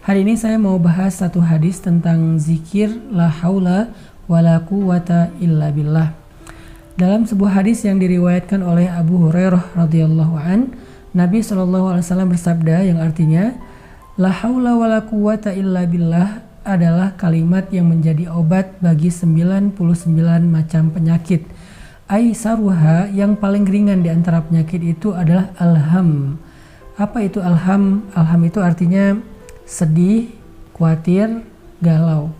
Hari ini saya mau bahas satu hadis tentang zikir la haula wala quwata illa billah. Dalam sebuah hadis yang diriwayatkan oleh Abu Hurairah radhiyallahu an, Nabi SAW bersabda yang artinya la haula wala quwata illa billah adalah kalimat yang menjadi obat bagi 99 macam penyakit. Aisaruha, yang paling ringan di antara penyakit itu adalah alham. Apa itu alham? Alham itu artinya sedih, khawatir, galau,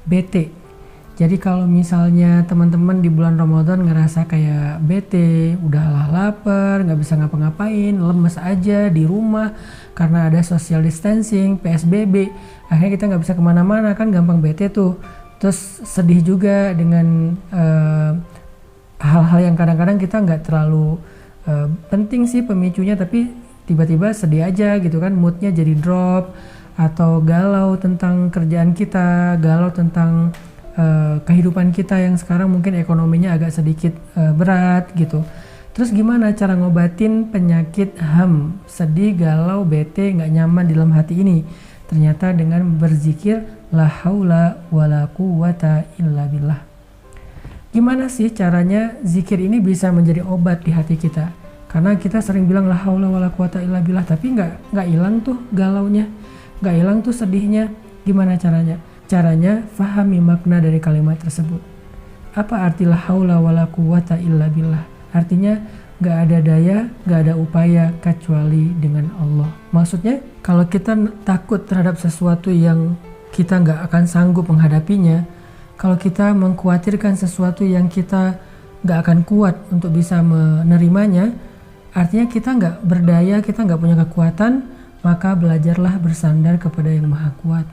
bete. Jadi kalau misalnya teman-teman di bulan Ramadan ngerasa kayak bete, udahlah lapar, nggak bisa ngapa-ngapain, lemes aja di rumah karena ada social distancing, PSBB, akhirnya kita nggak bisa kemana-mana, kan gampang bete tuh. Terus sedih juga dengan hal-hal yang kadang-kadang kita nggak terlalu penting sih pemicunya, tapi tiba-tiba sedih aja gitu kan, moodnya jadi drop, atau galau tentang kerjaan kita, galau tentang kehidupan kita yang sekarang mungkin ekonominya agak sedikit berat gitu. Terus gimana cara ngobatin penyakit ham, sedih, galau, bete, nggak nyaman di dalam hati ini? Ternyata dengan berzikir la haula wala quwata illa billah. Gimana sih caranya zikir ini bisa menjadi obat di hati kita? Karena kita sering bilang la haula wala quwata illa billah, tapi nggak hilang tuh galaunya, nggak hilang tuh sedihnya. Gimana caranya? Caranya fahami makna dari kalimat tersebut. Apa arti la haula wala quwata illa billah? Artinya nggak ada daya, nggak ada upaya kecuali dengan Allah. Maksudnya kalau kita takut terhadap sesuatu yang kita nggak akan sanggup menghadapinya, kalau kita mengkhawatirkan sesuatu yang kita nggak akan kuat untuk bisa menerimanya, artinya kita nggak berdaya, kita nggak punya kekuatan, maka belajarlah bersandar kepada yang maha kuat.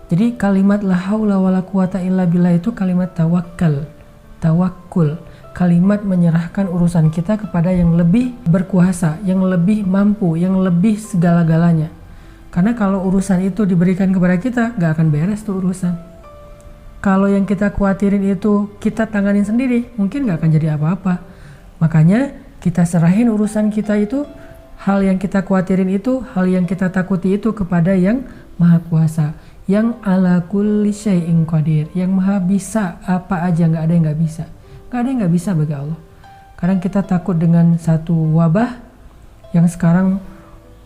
Jadi kalimat la haula wala quwata illa billah itu kalimat tawakkul, kalimat menyerahkan urusan kita kepada yang lebih berkuasa, yang lebih mampu, yang lebih segala-galanya. Karena kalau urusan itu diberikan kepada kita, gak akan beres tuh urusan. Kalau yang kita khawatirin itu kita tanganin sendiri, mungkin gak akan jadi apa-apa. Makanya kita serahin urusan kita itu, hal yang kita khawatirin itu, hal yang kita takuti itu kepada yang maha kuasa, yang ala kulli syai'in qadir, yang maha bisa apa aja, nggak ada yang nggak bisa, nggak ada yang nggak bisa bagi Allah. Kadang kita takut dengan satu wabah yang sekarang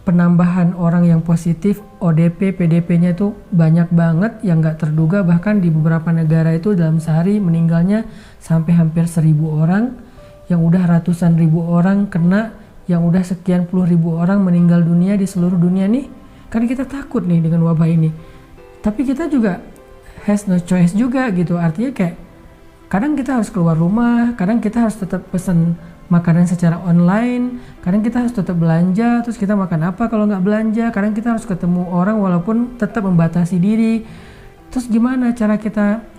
penambahan orang yang positif ODP, PDP-nya itu banyak banget yang nggak terduga, bahkan di beberapa negara itu dalam sehari meninggalnya sampai hampir 1.000 orang, yang udah ratusan ribu orang kena, yang udah sekian puluh ribu orang meninggal dunia di seluruh dunia nih. Kan kita takut nih dengan wabah ini. Tapi kita juga has no choice juga gitu. Artinya kayak kadang kita harus keluar rumah, kadang kita harus tetap pesan makanan secara online, kadang kita harus tetap belanja, terus kita makan apa kalau nggak belanja, kadang kita harus ketemu orang walaupun tetap membatasi diri. Terus gimana cara kita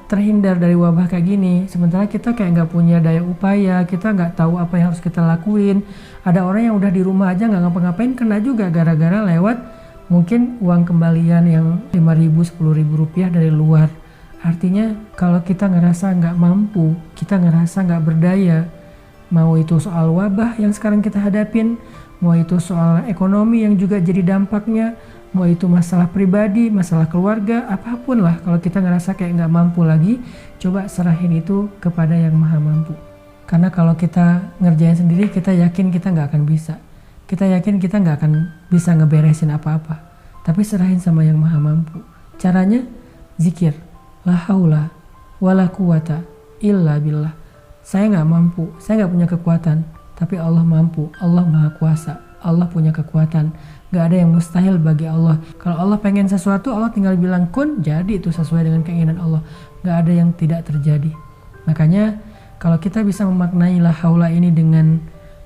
terhindar dari wabah kayak gini? Sementara kita kayak nggak punya daya upaya, kita nggak tahu apa yang harus kita lakuin. Ada orang yang udah di rumah aja nggak ngapa-ngapain, kena juga gara-gara lewat mungkin uang kembalian yang 5.000, 10.000 rupiah dari luar. Artinya kalau kita ngerasa nggak mampu, kita ngerasa nggak berdaya, mau itu soal wabah yang sekarang kita hadapin, mau itu soal ekonomi yang juga jadi dampaknya, mau itu masalah pribadi, masalah keluarga, apapun lah, kalau kita ngerasa kayak nggak mampu lagi, coba serahin itu kepada yang maha mampu. Karena kalau kita ngerjain sendiri, kita yakin kita nggak akan bisa. Kita yakin kita nggak akan bisa ngeberesin apa-apa. Tapi serahin sama yang maha mampu. Caranya zikir. La haula wala quwata illa billah. Saya nggak mampu, saya nggak punya kekuatan. Tapi Allah mampu, Allah maha kuasa, Allah punya kekuatan. Gak ada yang mustahil bagi Allah. Kalau Allah pengen sesuatu, Allah tinggal bilang kun, jadi itu sesuai dengan keinginan Allah. Gak ada yang tidak terjadi. Makanya kalau kita bisa memaknai la haula ini dengan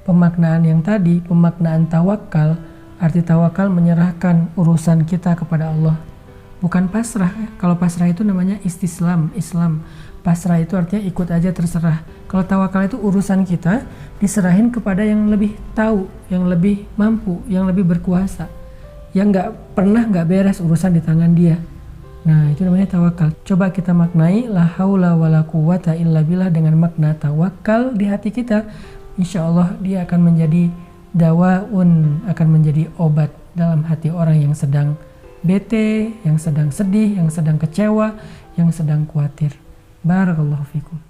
pemaknaan yang tadi, pemaknaan tawakal, arti tawakal menyerahkan urusan kita kepada Allah. Bukan pasrah. Kalau pasrah itu namanya istislam, Islam. Pasrah itu artinya ikut aja, terserah. Kalau tawakal itu urusan kita diserahin kepada yang lebih tahu, yang lebih mampu, yang lebih berkuasa, yang nggak beres urusan di tangan dia. Nah, itu namanya tawakal. Coba kita maknai la haula wala quwata illa billah dengan makna tawakal di hati kita. Insya Allah dia akan menjadi dawaun, akan menjadi obat dalam hati orang yang sedang bete, yang sedang sedih, yang sedang kecewa, yang sedang khawatir. Barakallahu fikum.